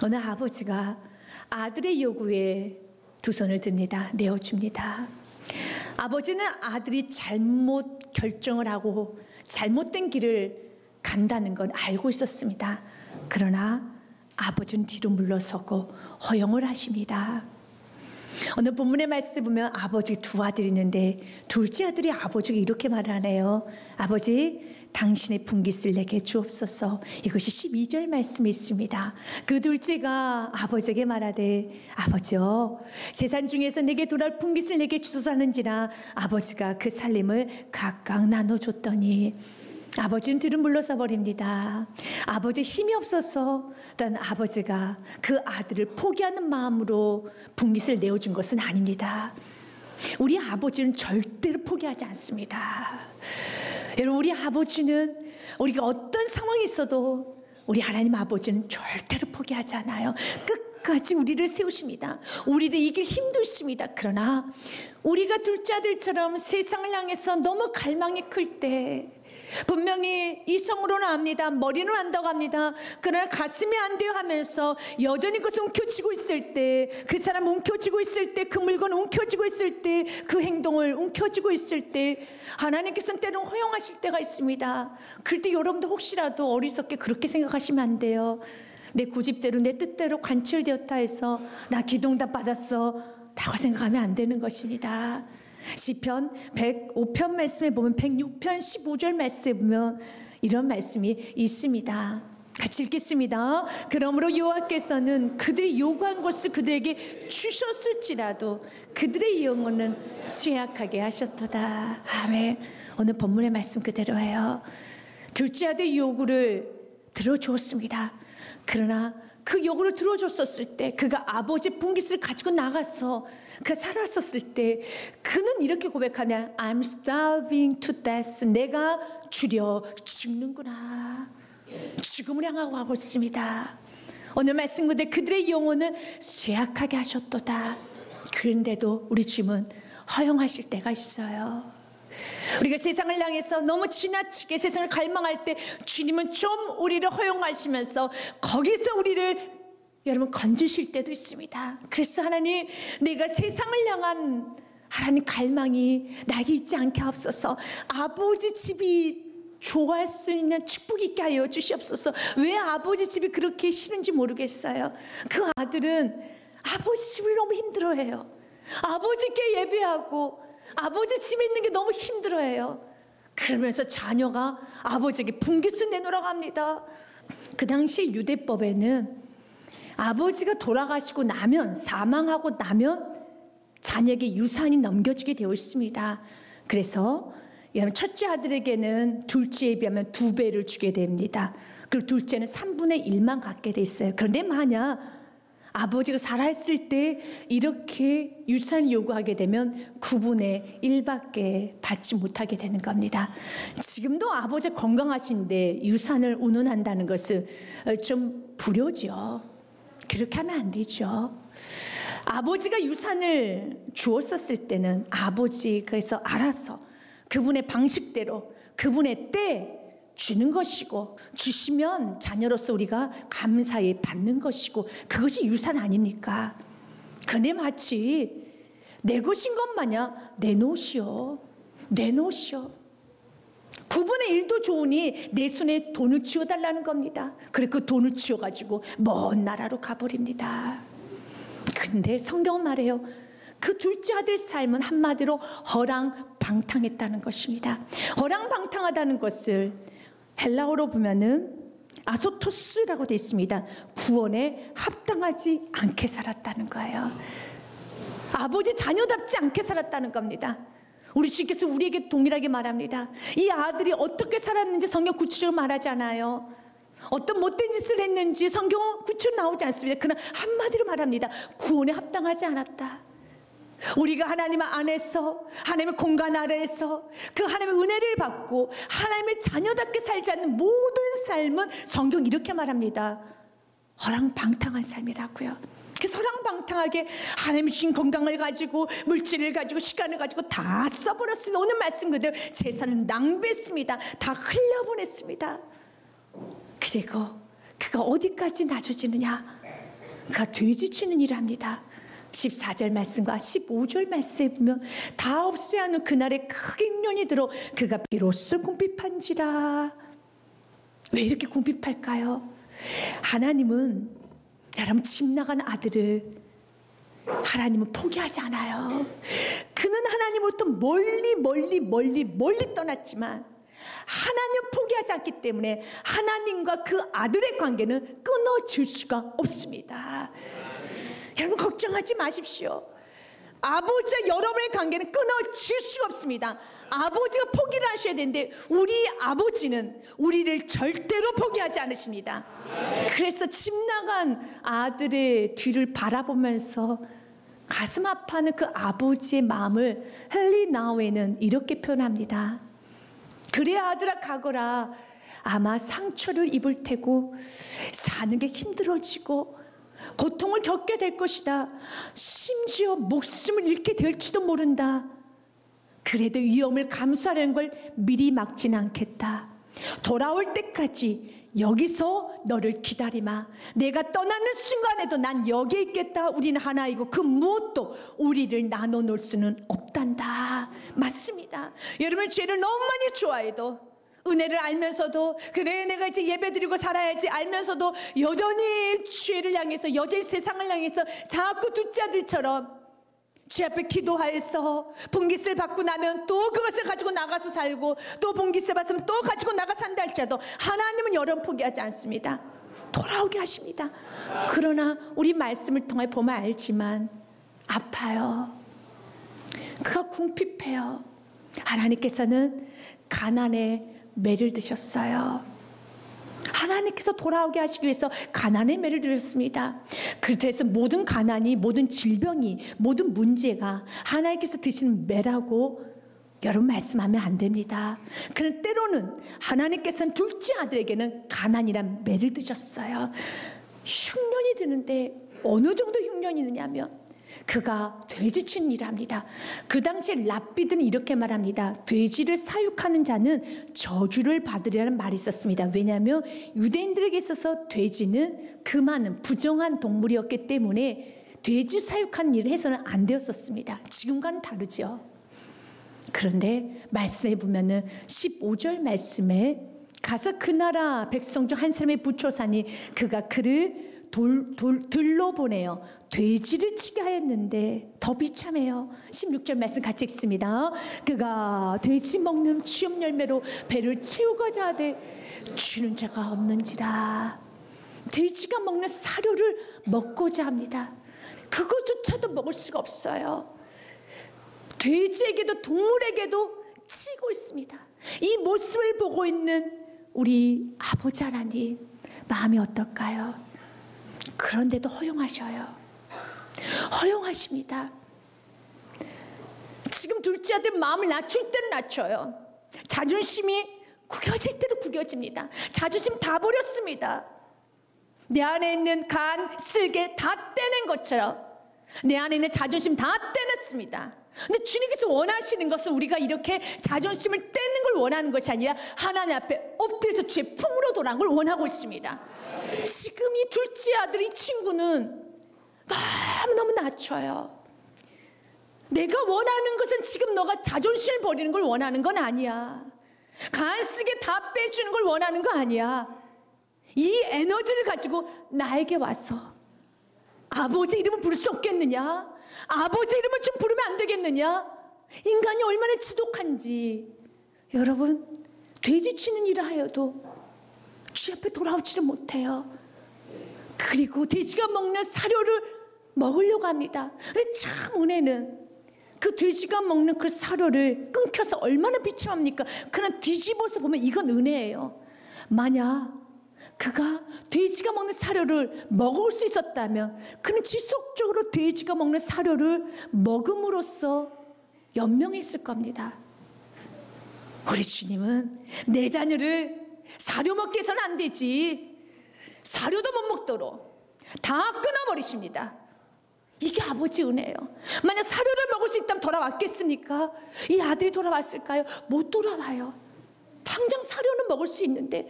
어느 아버지가 아들의 요구에 두 손을 듭니다. 내어줍니다. 아버지는 아들이 잘못 결정을 하고 잘못된 길을 간다는 건 알고 있었습니다. 그러나 아버지는 뒤로 물러서고 허용을 하십니다. 어느 본문의 말씀 보면 아버지 두 아들이 있는데 둘째 아들이 아버지가 이렇게 말하네요. 아버지, 당신의 분깃을 내게 주옵소서. 이것이 12절 말씀에 있습니다. 그 둘째가 아버지에게 말하되 아버지여, 재산 중에서 내게 돌아올 분깃을 내게 주소서 하는지라 아버지가 그 살림을 각각 나눠줬더니 아버지는 뒤로 물러서 버립니다. 아버지 힘이 없어서 단 아버지가 그 아들을 포기하는 마음으로 분깃을 내어준 것은 아닙니다. 우리 아버지는 절대로 포기하지 않습니다. 여러분, 우리 아버지는 우리가 어떤 상황이 있어도 우리 하나님 아버지는 절대로 포기하지 않아요. 끝까지 우리를 세우십니다. 우리를 이길 힘도 있습니다. 그러나 우리가 둘째 아들처럼 세상을 향해서 너무 갈망이 클 때 분명히 이성으로는 압니다. 머리는 안다고 합니다. 그러나 가슴이 안 돼요 하면서 여전히 그것을 움켜쥐고 있을 때, 그 사람 움켜쥐고 있을 때, 그 물건 움켜쥐고 있을 때, 그 행동을 움켜쥐고 있을 때 하나님께서는 때로는 허용하실 때가 있습니다. 그럴 때 여러분도 혹시라도 어리석게 그렇게 생각하시면 안 돼요. 내 고집대로 내 뜻대로 관철되었다 해서 나 기도응답 받았어 라고 생각하면 안 되는 것입니다. 시편 105편 말씀에 보면 106편 15절 말씀에 보면 이런 말씀이 있습니다. 같이 읽겠습니다. 그러므로 여호와께서는 그들이 요구한 것을 그들에게 주셨을지라도 그들의 영혼은 쇠약하게 하셨도다. 아멘. 오늘 본문의 말씀 그대로예요. 둘째 아들의 요구를 들어주었습니다. 그러나 그 요구를 들어줬었을 때, 그가 아버지 분깃을 가지고 나가서 그 살았었을 때 그는 이렇게 고백하냐. I'm starving to death. 내가 주려 죽는구나. 죽음을 향하고 가고 있습니다. 오늘 말씀 그대로 그들의 영혼은 쇠약하게 하셨도다. 그런데도 우리 주님은 허용하실 때가 있어요. 우리가 세상을 향해서 너무 지나치게 세상을 갈망할 때 주님은 좀 우리를 허용하시면서 거기서 우리를 여러분 건지실 때도 있습니다. 그래서 하나님, 내가 세상을 향한 하나님 갈망이 나에게 있지 않게 하옵소서. 아버지 집이 좋아할 수 있는 축복 있게 하여 주시옵소서. 왜 아버지 집이 그렇게 싫은지 모르겠어요. 그 아들은 아버지 집을 너무 힘들어해요. 아버지께 예배하고 아버지 집에 있는 게 너무 힘들어해요. 그러면서 자녀가 아버지에게 분깃을 내놓으라고 합니다. 그 당시 유대법에는 아버지가 돌아가시고 나면, 사망하고 나면 자녀에게 유산이 넘겨지게 되어 있습니다. 그래서 첫째 아들에게는 둘째에 비하면 2배를 주게 됩니다. 그리고 둘째는 3분의 1만 갖게 돼 있어요. 그런데 만약 아버지가 살아있을 때 이렇게 유산을 요구하게 되면 9분의 1밖에 받지 못하게 되는 겁니다. 지금도 아버지 건강하신데 유산을 운운한다는 것은 좀 불효죠. 그렇게 하면 안 되죠. 아버지가 유산을 주었었을 때는 아버지께서 알아서 그분의 방식대로 그분의 때 주는 것이고, 주시면 자녀로서 우리가 감사히 받는 것이고, 그것이 유산 아닙니까? 그런데 마치 내 것인 것 마냥 내놓으시오. 내놓으시오. 9분의 1도 좋으니 내 손에 돈을 쥐어달라는 겁니다. 그래, 그 돈을 쥐어가지고 먼 나라로 가버립니다. 그런데 성경은 말해요. 그 둘째 아들 삶은 한마디로 허랑방탕했다는 것입니다. 허랑방탕하다는 것을 헬라어로 보면은 아소토스라고 되어 있습니다. 구원에 합당하지 않게 살았다는 거예요. 아버지 자녀답지 않게 살았다는 겁니다. 우리 주께서 우리에게 동일하게 말합니다. 이 아들이 어떻게 살았는지 성경 구체적으로 말하지 않아요. 어떤 못된 짓을 했는지 성경은 구체적으로 나오지 않습니다. 그러나 한마디로 말합니다. 구원에 합당하지 않았다. 우리가 하나님 안에서, 하나님의 공간 아래에서 그 하나님의 은혜를 받고 하나님의 자녀답게 살지 않는 모든 삶은 성경 이렇게 말합니다. 허랑방탕한 삶이라고요. 그래서 허랑방탕하게 하나님이 주신 건강을 가지고, 물질을 가지고, 시간을 가지고 다 써버렸습니다. 오늘 말씀 그대로 재산을 낭비했습니다. 다 흘려보냈습니다. 그리고 그가 어디까지 낮아지느냐? 그가 돼지 치는 일을 합니다. 14절 말씀과 15절 말씀에 보면 다 없애야 하는 그날에 크게 흉년이 들어 그가 비로소 궁핍한지라. 왜 이렇게 궁핍할까요? 하나님은 여러분 집 나간 아들을 하나님은 포기하지 않아요. 그는 하나님으로부터 멀리 떠났지만 하나님 포기하지 않기 때문에 하나님과 그 아들의 관계는 끊어질 수가 없습니다. 여러분 걱정하지 마십시오. 아버지와 여러분의 관계는 끊어질 수가 없습니다. 아버지가 포기를 하셔야 되는데 우리 아버지는 우리를 절대로 포기하지 않으십니다. 그래서 집 나간 아들의 뒤를 바라보면서 가슴 아파하는 그 아버지의 마음을 헨리 나우에는 이렇게 표현합니다. 그래 아들아 가거라. 아마 상처를 입을 테고 사는 게 힘들어지고 고통을 겪게 될 것이다. 심지어 목숨을 잃게 될지도 모른다. 그래도 위험을 감수하려는 걸 미리 막지는 않겠다. 돌아올 때까지 여기서 너를 기다리마. 내가 떠나는 순간에도 난 여기에 있겠다. 우리는 하나이고 그 무엇도 우리를 나눠 놓을 수는 없단다. 맞습니다. 여러분 죄를 너무 많이 좋아해도 은혜를 알면서도 그래 내가 이제 예배드리고 살아야지 알면서도 여전히 죄를 향해서 여전히 세상을 향해서 자꾸 둘째 아들처럼 주 앞에 기도하여서 분깃을 받고 나면 또 그것을 가지고 나가서 살고 또 분깃을 받으면 또 가지고 나가 산다 할지라도 하나님은 여러분 포기하지 않습니다. 돌아오게 하십니다. 그러나 우리 말씀을 통해 보면 알지만 아파요. 그가 궁핍해요. 하나님께서는 가난에 매를 드셨어요. 하나님께서 돌아오게 하시기 위해서 가난의 매를 드렸습니다. 그래서 모든 가난이, 모든 질병이, 모든 문제가 하나님께서 드시는 매라고 여러분 말씀하면 안 됩니다. 그런데 때로는 하나님께서는 둘째 아들에게는 가난이란 매를 드셨어요. 흉년이 드는데 어느 정도 흉년이 있느냐면 그가 돼지 치는 일을 합니다. 그 당시에 랍비드는 이렇게 말합니다. 돼지를 사육하는 자는 저주를 받으리라는 말이 있었습니다. 왜냐하면 유대인들에게 있어서 돼지는 금하는 부정한 동물이었기 때문에 돼지 사육하는 일을 해서는 안 되었었습니다. 지금과는 다르죠. 그런데 말씀해 보면은 15절 말씀에 가서 그 나라 백성 중 한 사람의 부초사니 그가 그를 들로 보내요. 돼지를 치게 하였는데 더 비참해요. 16절 말씀 같이 읽습니다. 그가 돼지 먹는 취업 열매로 배를 채우고자 하되 주는 자가 없는지라. 돼지가 먹는 사료를 먹고자 합니다. 그것조차도 먹을 수가 없어요. 돼지에게도 동물에게도 치고 있습니다. 이 모습을 보고 있는 우리 아버지 하나님 마음이 어떨까요? 그런데도 허용하셔요. 허용하십니다. 지금 둘째 아들 마음을 낮출 때는 낮춰요. 자존심이 구겨질 때는 구겨집니다. 자존심 다 버렸습니다. 내 안에 있는 간, 쓸개 다 떼낸 것처럼 내 안에 있는 자존심 다 떼냈습니다. 근데 주님께서 원하시는 것은 우리가 이렇게 자존심을 떼는 걸 원하는 것이 아니라 하나님 앞에 엎드려서 주의 품으로 돌아온 걸 원하고 있습니다. 지금 이 둘째 아들 이 친구는 너무너무 낮춰요. 내가 원하는 것은 지금 너가 자존심을 버리는 걸 원하는 건 아니야. 간쓰게 다 빼주는 걸 원하는 거 아니야. 이 에너지를 가지고 나에게 와서 아버지 이름을 부를 수 없겠느냐? 아버지 이름을 좀 부르면 안 되겠느냐? 인간이 얼마나 지독한지. 여러분 돼지 치는 일을 하여도 주 앞에 돌아오지를 못해요. 그리고 돼지가 먹는 사료를 먹으려고 합니다. 근데 참 은혜는 그 돼지가 먹는 그 사료를 끊겨서 얼마나 비참합니까? 그러나 뒤집어서 보면 이건 은혜예요. 만약 그가 돼지가 먹는 사료를 먹을 수 있었다면 그는 지속적으로 돼지가 먹는 사료를 먹음으로써 연명했을 겁니다. 우리 주님은 내 자녀를 사료 먹게 해서는 안 되지. 사료도 못 먹도록 다 끊어버리십니다. 이게 아버지 은혜예요. 만약 사료를 먹을 수 있다면 돌아왔겠습니까? 이 아들이 돌아왔을까요? 못 돌아와요. 당장 사료는 먹을 수 있는데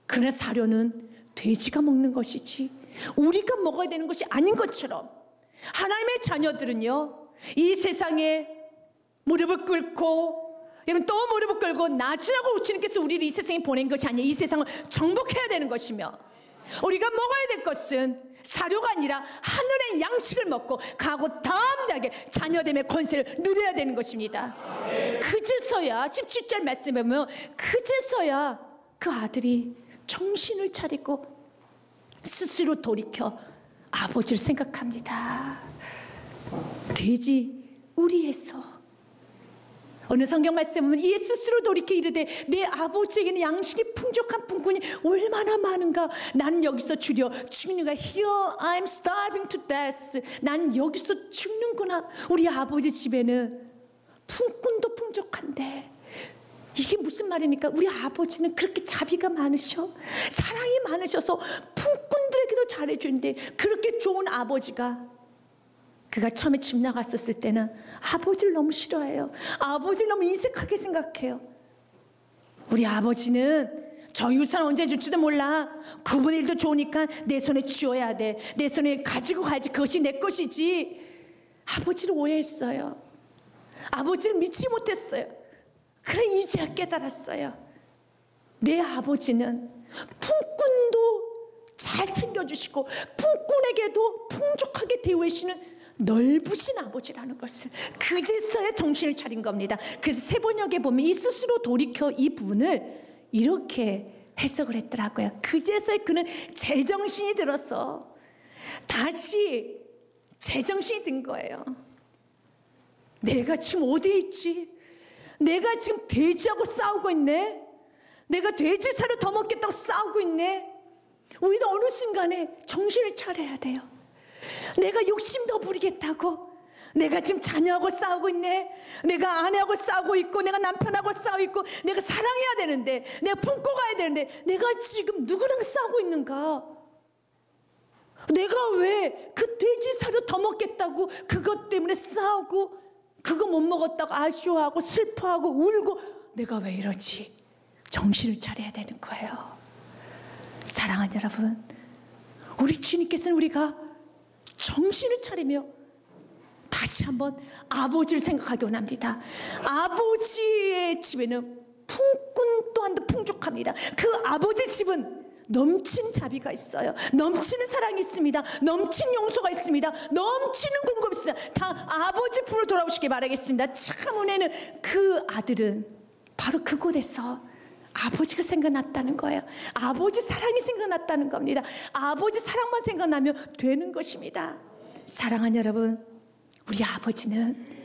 그러나 사료는 돼지가 먹는 것이지 우리가 먹어야 되는 것이 아닌 것처럼 하나님의 자녀들은요, 이 세상에 무릎을 꿇고, 여러분 또 무릎을 꿇고 나주라고 주님께서 우리를 이 세상에 보낸 것이 아니에요. 이 세상을 정복해야 되는 것이며, 우리가 먹어야 될 것은 사료가 아니라 하늘의 양식을 먹고 가고 담대하게 자녀됨의 권세를 누려야 되는 것입니다. 그제서야 17절 말씀에 보면 그제서야 그 아들이 정신을 차리고 스스로 돌이켜 아버지를 생각합니다. 돼지 우리에서, 어느 성경 말씀에 보면 이에 스스로 돌이켜 이르되 내 아버지에게는 양식이 풍족한 품꾼이 얼마나 많은가. 나는 여기서 죽는가. Here I'm starving to death. 나는 여기서 죽는구나. 우리 아버지 집에는 품꾼도 풍족한데. 이게 무슨 말입니까? 우리 아버지는 그렇게 자비가 많으셔, 사랑이 많으셔서 품꾼들에게도 잘해주는데, 그렇게 좋은 아버지가, 그가 처음에 집 나갔었을 때는 아버지를 너무 싫어해요. 아버지를 너무 인색하게 생각해요. 우리 아버지는 저 유산 언제 줄지도 몰라. 그분의 일도 좋으니까 내 손에 쥐어야 돼. 내 손에 가지고 가야지. 그것이 내 것이지. 아버지를 오해했어요. 아버지를 믿지 못했어요. 그래 이제야 깨달았어요. 내 아버지는 품꾼도 잘 챙겨주시고 품꾼에게도 풍족하게 대우하시는 넓으신 아버지라는 것을 그제서야 정신을 차린 겁니다. 그래서 세번역에 보면 이 스스로 돌이켜 이 부분을 이렇게 해석을 했더라고요. 그제서야 그는 제정신이 들어서 다시 제정신이 든 거예요. 내가 지금 어디에 있지? 내가 지금 돼지하고 싸우고 있네. 내가 돼지 살을 더 먹겠다고 싸우고 있네. 우리도 어느 순간에 정신을 차려야 돼요. 내가 욕심 더 부리겠다고, 내가 지금 자녀하고 싸우고 있네. 내가 아내하고 싸우고 있고, 내가 남편하고 싸우고 있고, 내가 사랑해야 되는데, 내가 품고 가야 되는데, 내가 지금 누구랑 싸우고 있는가? 내가 왜 그 돼지 살을 더 먹겠다고 그것 때문에 싸우고, 그거 못 먹었다고 아쉬워하고 슬퍼하고 울고, 내가 왜 이러지? 정신을 차려야 되는 거예요. 사랑하는 여러분, 우리 주님께서는 우리가 정신을 차리며 다시 한번 아버지를 생각하기 원합니다. 아버지의 집에는 품꾼 또한도 풍족합니다. 그 아버지 집은 넘치는 자비가 있어요. 넘치는 사랑이 있습니다. 넘치는 용서가 있습니다. 넘치는 공급이 있어요. 다 아버지 품으로 돌아오시기 바라겠습니다. 참 은혜는, 그 아들은 바로 그곳에서 아버지가 생각났다는 거예요. 아버지 사랑이 생각났다는 겁니다. 아버지 사랑만 생각나면 되는 것입니다. 사랑하는 여러분, 우리 아버지는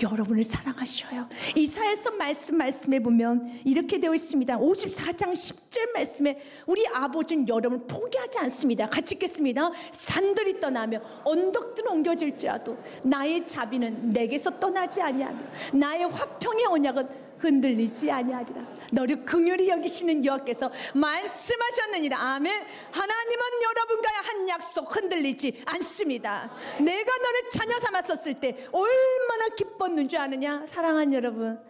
여러분을 사랑하셔요. 이사야서 말씀에 보면 이렇게 되어 있습니다. 54장 10절 말씀에 우리 아버지는 여러분을 포기하지 않습니다. 같이 읽겠습니다. 산들이 떠나며 언덕들은 옮겨질지라도 나의 자비는 내게서 떠나지 아니하며 나의 화평의 언약은 흔들리지 아니하리라. 너를 긍휼히 여기시는 여호와께서 말씀하셨느니라. 아멘. 하나님은 여러분과의 한 약속 흔들리지 않습니다. 내가 너를 자녀 삼았었을 때 얼마나 기뻤는 줄 아느냐. 사랑하는 여러분,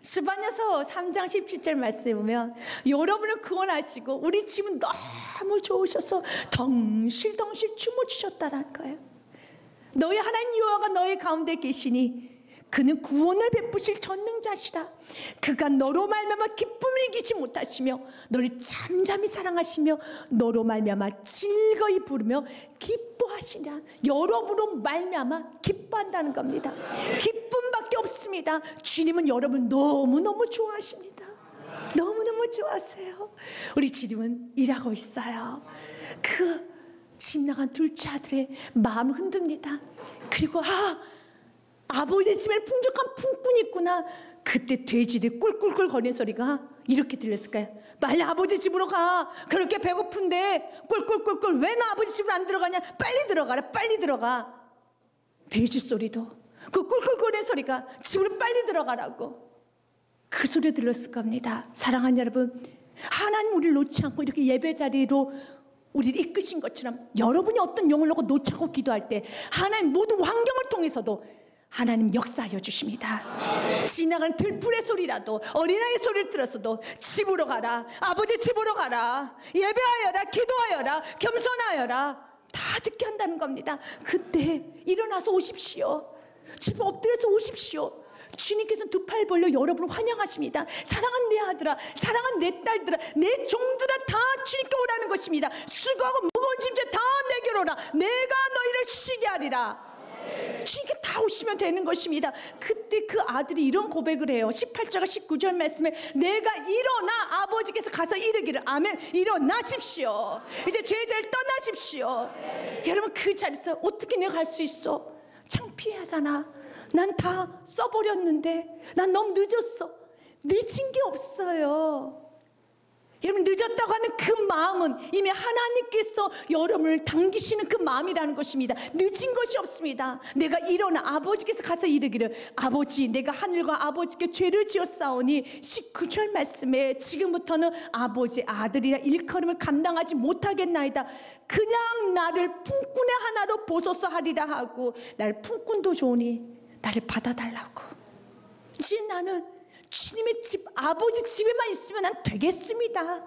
스바냐서 3장 17절 말씀에 보면 여러분을 구원하시고 우리 집은 너무 좋으셔서 덩실덩실 춤을 추셨다는 거예요. 너희 하나님 여호와가 너희 가운데 계시니 그는 구원을 베푸실 전능자시라. 그가 너로 말미암아 기쁨을 이기지 못하시며 너를 잠잠히 사랑하시며 너로 말미암아 즐거이 부르며 기뻐하시냐. 여러분으로 말미암아 기뻐한다는 겁니다. 기쁨밖에 없습니다. 주님은 여러분을 너무너무 좋아하십니다. 너무너무 좋아하세요. 우리 주님은 일하고 있어요. 그 집 나간 둘째 아들의 마음을 흔듭니다. 그리고 아버지 집에 풍족한 품꾼이 있구나. 그때 돼지들이 꿀꿀꿀 거리는 소리가 이렇게 들렸을까요? 빨리 아버지 집으로 가. 그렇게 배고픈데 꿀꿀꿀꿀 왜 너 아버지 집으로 안 들어가냐. 빨리 들어가라. 빨리 들어가. 돼지 소리도 그 꿀꿀거리는 소리가 집으로 빨리 들어가라고 그 소리 들렸을 겁니다. 사랑하는 여러분, 하나님 우리를 놓지 않고 이렇게 예배 자리로 우리를 이끄신 것처럼 여러분이 어떤 영을 놓고 놓자고 기도할 때 하나님 모든 환경을 통해서도 하나님 역사하여 주십니다. 지나가는 들풀의 소리라도 어린아이 소리를 들었어도 집으로 가라. 아버지 집으로 가라. 예배하여라. 기도하여라. 겸손하여라. 가득히 한다는 겁니다. 그때 일어나서 오십시오. 집에 엎드려서 오십시오. 주님께서 두 팔 벌려 여러분을 환영하십니다. 사랑하는 내 아들아, 사랑하는 내 딸들아, 내 종들아, 다 주님께 오라는 것입니다. 수고하고 무거운 짐져 다 내게로 오라. 내가 너희를 쉬게 하리라. 주님께 다 오시면 되는 것입니다. 그때 그 아들이 이런 고백을 해요. 18절과 19절 말씀에 내가 일어나 아버지께서 가서 이르기를 아멘, 일어나십시오. 이제 죄를 떠나십시오. 여러분, 그 자리에서 어떻게 내가 할 수 있어? 창피하잖아. 난 다 써버렸는데, 난 너무 늦었어. 늦은 게 없어요. 여러분, 늦었다고 하는 그 마음은 이미 하나님께서 여러분을 당기시는 그 마음이라는 것입니다. 늦은 것이 없습니다. 내가 일어나 아버지께서 가서 이르기를 아버지, 내가 하늘과 아버지께 죄를 지었사오니 19절 말씀에 지금부터는 아버지 아들이라 일컬음을 감당하지 못하겠나이다. 그냥 나를 품꾼의 하나로 보소서 하리라 하고, 나를 품꾼도 좋으니 나를 받아달라고. 지금 나는 주님의 집, 아버지 집에만 있으면 난 되겠습니다.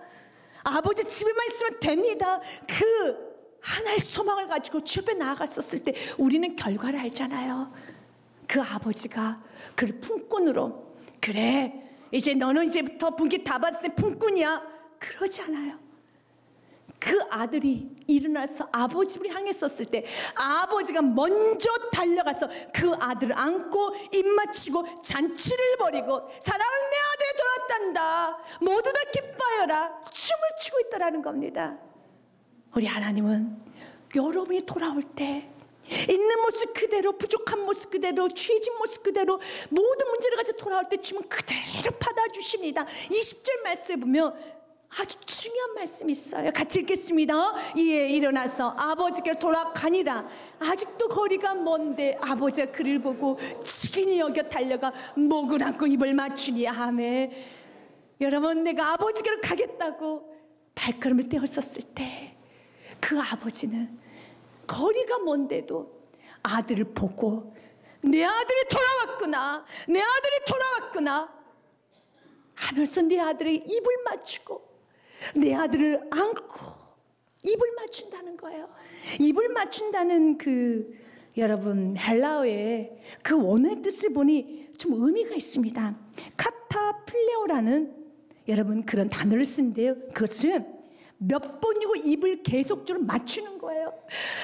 아버지 집에만 있으면 됩니다. 그 하나의 소망을 가지고 주 앞에 나아갔었을 때 우리는 결과를 알잖아요. 그 아버지가 그를 품꾼으로, 그래 이제 너는 이제부터 분깃 다 받았을 때 품꾼이야, 그러지 않아요. 그 아들이 일어나서 아버지 집을 향했었을 때 아버지가 먼저 달려가서 그 아들을 안고 입맞추고 잔치를 벌이고 사랑하는 내 아들이 돌아왔단다, 모두 다 기뻐하여라, 춤을 추고 있다라는 겁니다. 우리 하나님은 여러분이 돌아올 때 있는 모습 그대로, 부족한 모습 그대로, 취해진 모습 그대로 모든 문제를 가지고 돌아올 때 주님은 그대로 받아주십니다. 20절 말씀에 보면 아주 중요한 말씀이 있어요. 같이 읽겠습니다. 이에 일어나서 아버지께로 돌아가니라. 아직도 거리가 먼데 아버지가 그를 보고 측은히 여겨 달려가 목을 안고 입을 맞추니 아멘. 여러분, 내가 아버지께로 가겠다고 발걸음을 떼었었을 때 그 아버지는 거리가 먼데도 아들을 보고 내 아들이 돌아왔구나, 내 아들이 돌아왔구나 하면서 내 아들의 입을 맞추고 내 아들을 안고 입을 맞춘다는 거예요. 입을 맞춘다는 그, 여러분, 헬라어의 그 원어의 뜻을 보니 좀 의미가 있습니다. 카타플레오라는 여러분 그런 단어를 쓰는데요, 그것은 몇 번이고 입을 계속적으로 맞추는 거예요.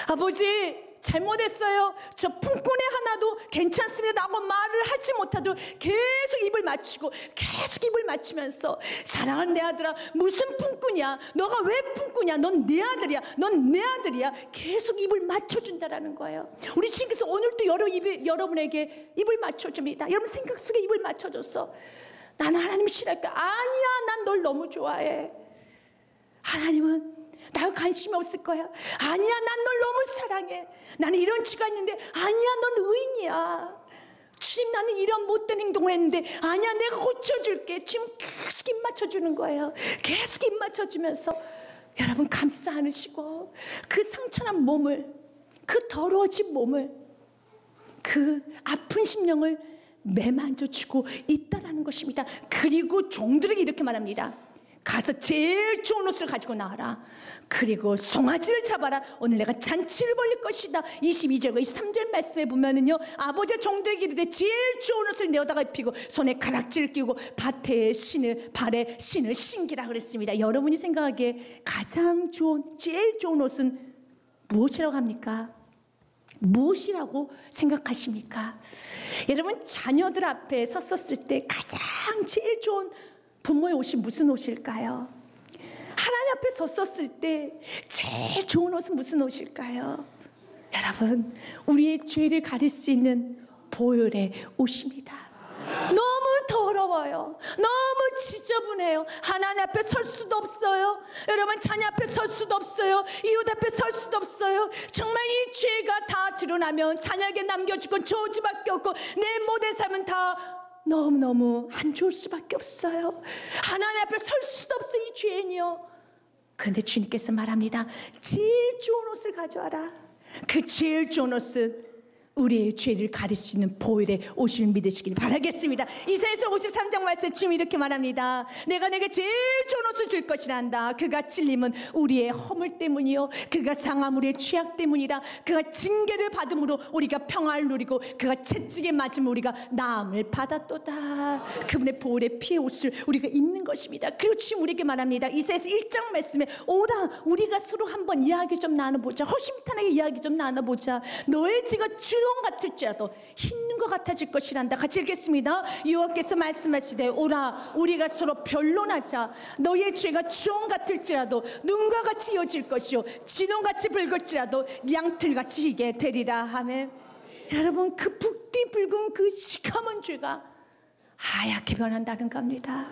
아버지 잘못했어요, 저 품꾼의 하나도 괜찮습니다 라고 말을 하지 못하도록 계속 입을 맞추고 계속 입을 맞추면서 사랑하는 내 아들아, 무슨 품꾼이야, 너가 왜 품꾼이야, 넌 내 아들이야, 넌 내 아들이야, 계속 입을 맞춰준다라는 거예요. 우리 주님께서 오늘도 여러분에게 입을 맞춰줍니다. 여러분 생각 속에 입을 맞춰줬어. 나는 하나님 싫어할까? 아니야, 난 널 너무 좋아해. 하나님은 나와 관심이 없을 거야. 아니야, 난 널 너무 사랑해. 나는 이런 죄가 있는데 아니야, 넌 의인이야. 주님, 나는 이런 못된 행동을 했는데 아니야, 내가 고쳐줄게. 지금 계속 입 맞춰주는 거예요. 계속 입 맞춰주면서 여러분 감싸 안으시고 그 상처난 몸을, 그 더러워진 몸을, 그 아픈 심령을 매만져주고 있다라는 것입니다. 그리고 종들에게 이렇게 말합니다. 가서 제일 좋은 옷을 가지고 나와라. 그리고 송아지를 잡아라. 오늘 내가 잔치를 벌릴 것이다. 22절과 23절 말씀에 보면은요, 아버지의 종들에게 이르되 제일 좋은 옷을 내어다가 입히고 손에 가락지를 끼우고 발에 신을 신기라 그랬습니다. 여러분이 생각하기에 가장 좋은, 제일 좋은 옷은 무엇이라고 합니까? 무엇이라고 생각하십니까? 여러분, 자녀들 앞에 섰었을 때 가장 제일 좋은 부모의 옷이 무슨 옷일까요? 하나님 앞에 섰었을 때 제일 좋은 옷은 무슨 옷일까요? 여러분, 우리의 죄를 가릴 수 있는 보혈의 옷입니다. 너무 더러워요. 너무 지저분해요. 하나님 앞에 설 수도 없어요. 여러분, 자녀 앞에 설 수도 없어요. 이웃 앞에 설 수도 없어요. 정말 이 죄가 다 드러나면 자녀에게 남겨줄 건 저주밖에 없고 내 모든 삶은 다 너무너무 안 좋을 수밖에 없어요. 하나님 앞에 설 수도 없어, 이 죄인이요. 그런데 주님께서 말합니다. 제일 좋은 옷을 가져와라. 그 제일 좋은 옷은 우리의 죄를 가릴 수 있는 보혈의 옷을 믿으시길 바라겠습니다. 이사야서 53장 말씀 주님이 이렇게 말합니다. 내가 내게 제일 좋은 옷을 줄 것이란다. 그가 찔림은 우리의 허물 때문이요 그가 상함 우리의 죄악 때문이라. 그가 징계를 받음으로 우리가 평화를 누리고 그가 채찍에 맞음으로 우리가 나음을 받았도다. 그분의 보혈의 피의 옷을 우리가 입는 것입니다. 그리고 주님 우리에게 말합니다. 이사야서 1장 말씀에 오라 우리가 서로 한번 이야기 좀 나눠보자. 허심탄회하게 이야기 좀 나눠보자. 너의 죄가 주홍 같을지라도 흰 것 같아질 것이란다. 같이 읽겠습니다. 여호와께서 말씀하시되 오라 우리가 서로 변론하자. 너의 죄가 주홍 같을지라도 눈과 같이 이어질 것이요 진홍같이 붉을지라도 양털같이 희게 되리라. 아멘. 여러분 그 붉디 붉은 그 시커먼 죄가 하얗게 변한다는 겁니다.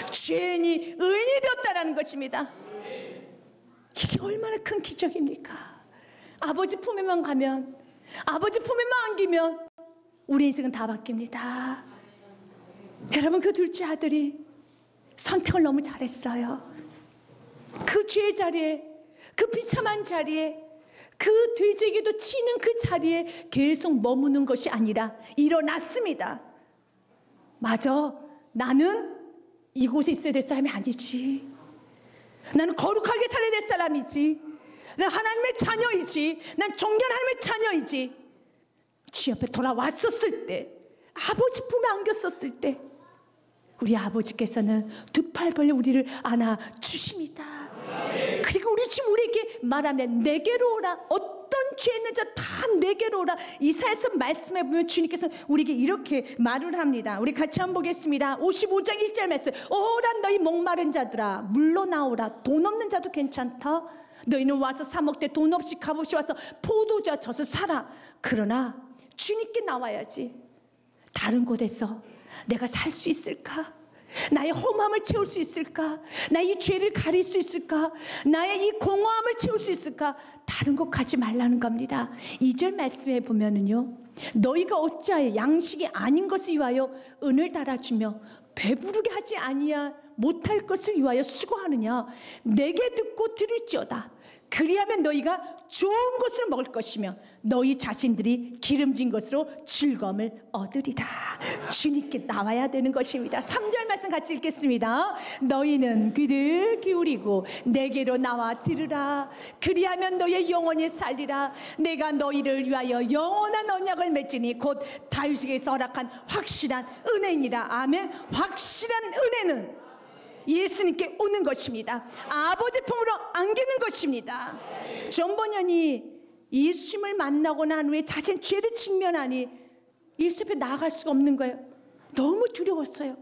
죄인이 의인이 되었다는 것입니다. 이게 얼마나 큰 기적입니까? 아버지 품에만 가면, 아버지 품에만 안기면 우리 인생은 다 바뀝니다. 여러분 그 둘째 아들이 선택을 너무 잘했어요. 그 죄의 자리에, 그 비참한 자리에, 그 되새기도 치는 그 자리에 계속 머무는 것이 아니라 일어났습니다. 맞아, 나는 이곳에 있어야 될 사람이 아니지. 나는 거룩하게 살아야 될 사람이지. 난 하나님의 자녀이지. 난 존귀한 하나님의 자녀이지. 주 옆에 돌아왔었을 때, 아버지 품에 안겼었을 때 우리 아버지께서는 두 팔 벌려 우리를 안아주십니다. 그리고 우리 지금 우리에게 말하면 내게로 오라. 어떤 죄 있는 자 다 내게로 오라. 이사야서 말씀해 보면 주님께서 우리에게 이렇게 말을 합니다. 우리 같이 한번 보겠습니다. 55장 1절 말씀. 오라 너희 목마른 자들아 물러 나오라. 돈 없는 자도 괜찮다. 너희는 와서 사 먹되 돈 없이 값없이 와서 포도주와 젖을 사라. 그러나 주님께 나와야지. 다른 곳에서 내가 살 수 있을까? 나의 험함을 채울 수 있을까? 나의 이 죄를 가릴 수 있을까? 나의 이 공허함을 채울 수 있을까? 다른 곳 가지 말라는 겁니다. 2절 말씀에 보면은요, 너희가 어찌하여 양식이 아닌 것을 위하여 은을 달아주며 배부르게 하지 아니야 못할 것을 위하여 수고하느냐? 내게 듣고 들을지어다. 그리하면 너희가 좋은 것을 먹을 것이며 너희 자신들이 기름진 것으로 즐거움을 얻으리라. 주님께 나와야 되는 것입니다. 3절 말씀 같이 읽겠습니다. 너희는 귀를 기울이고 내게로 나와 들으라. 그리하면 너희의 영혼이 살리라. 내가 너희를 위하여 영원한 언약을 맺으니 곧 다윗에게서 허락한 확실한 은혜이니라. 아멘. 확실한 은혜는 예수님께 오는 것입니다. 아버지 품으로 안기는 것입니다. 존버년이 예수님을 만나고 난 후에 자신 죄를 직면하니 예수 앞에 나아갈 수가 없는 거예요. 너무 두려웠어요.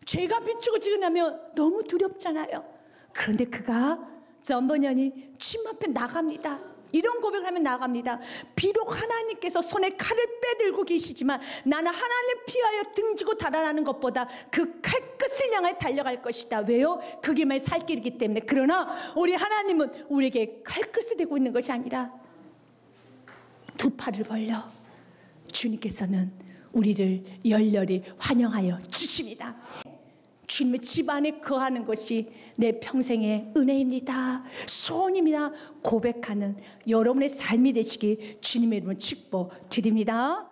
죄가 비추고 지나면 너무 두렵잖아요. 그런데 그가 존버년이 주님 앞에 나갑니다. 이런 고백을 하면 나갑니다. 비록 하나님께서 손에 칼을 빼들고 계시지만 나는 하나님 피하여 등지고 달아나는 것보다 그 칼끝을 향해 달려갈 것이다. 왜요? 그 길만이 살 길이기 때문에. 그러나 우리 하나님은 우리에게 칼끝을 대고 있는 것이 아니라 두 팔을 벌려 주님께서는 우리를 열렬히 환영하여 주십니다. 주님의 집 안에 거하는 것이 내 평생의 은혜입니다. 소원입니다. 고백하는 여러분의 삶이 되시기 주님의 이름으로 축복드립니다.